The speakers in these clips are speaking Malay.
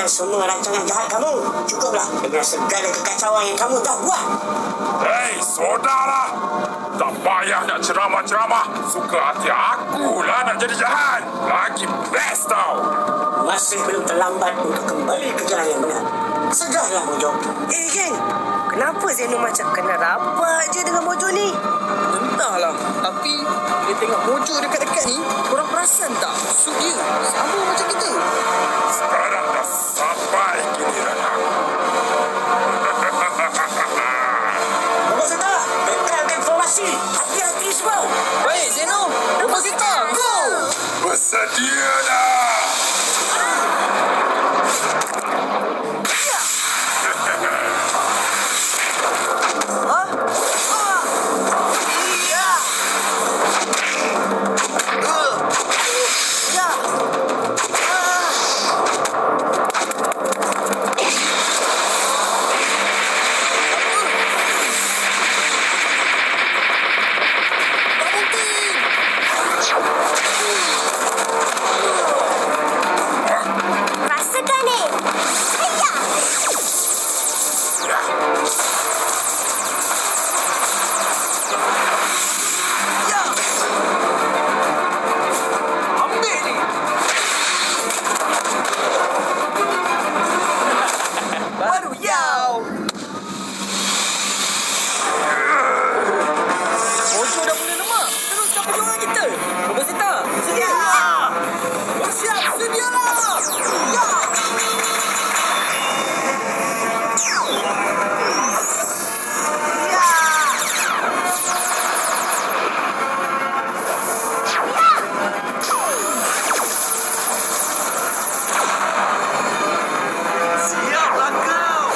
semua rancangan jahat kamu. Cukuplah dengan segala kekacauan yang kamu dah buat. Hei, sudahlah. Tak payah nak ceramah-ceramah. Suka hati akulah nak jadi jahat. Lagi best tau. Masih belum terlambat untuk kembali ke jalan yang benar. Segarlah Mojo. Geng, kenapa Zeno macam kena rapat je dengan Mojo ni? Entahlah, tapi dia tengok Mojo dekat-dekat ni, korang perasan tak? Suit dia sama macam kita. Sekarang dah sampai giliran aku. Robosita, bekalkan formasi. Hati-hati semua. Baik, Zeno. Robosita, go! Bersedia dah. Rasakan ni. Ayah. Ambil ni. Baru yau. Mojo dah mula lemah. Teruskan perjuangan kita. Robosita, sedia. Siap, sedialah. Ya. Siaplah kau.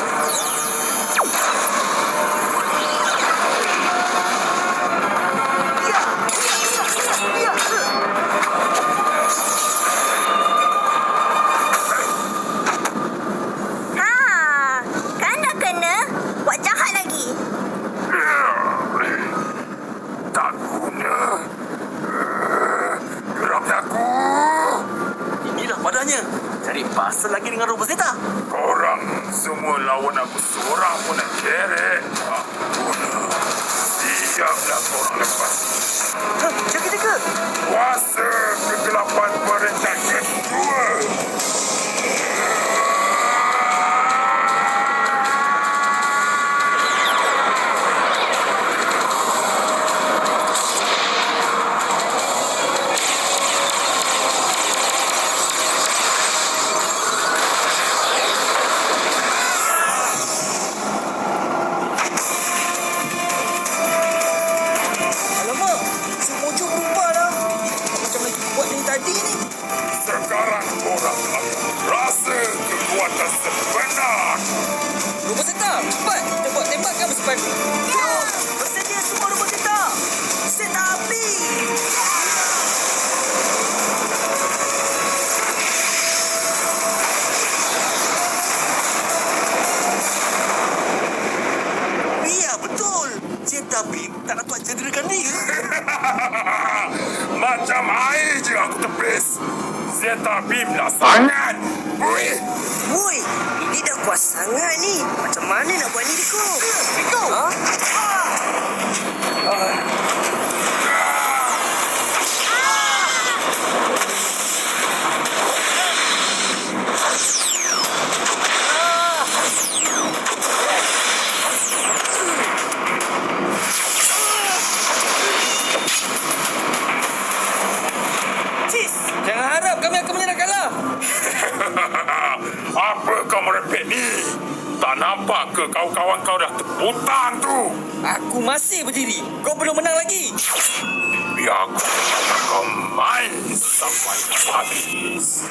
Ha, kan dah kena? Buat jahat lagi. Tak guna. Geramnya aku. Inilah padanya. Cari pasal lagi dengan Robosita. Korang semua lawan aku seorang pun nak kerek. Tak guna. Siaplah korang lepas. Jaga-jaga. Kuasa kegelapan perencana kedua. Alamak, si Mojo berubah dah. Macam lagi kuat dari tadi ni. Sekarang korang akan rasa kekuatan sebenar. Robosita, cepat. Kita buat tembakan bersepan. Bersedia semua Robosita. Set api. Ya, betul. Zeta Beam tak dapat cederakan dia. Macam air je aku tepis. Zeta Beam dah sangat. Wih. Woi, ini dah kuat sangat ni. Macam mana nak buat ni, Riko? Riko. Ha? Cis, jangan harap kami akan menyerah kalah. Apa kau merepek ni? Tak nampak ke kawan-kawan kau dah terputang tu? Aku masih berdiri. Kau belum menang lagi. Biar aku kau main sampai habis.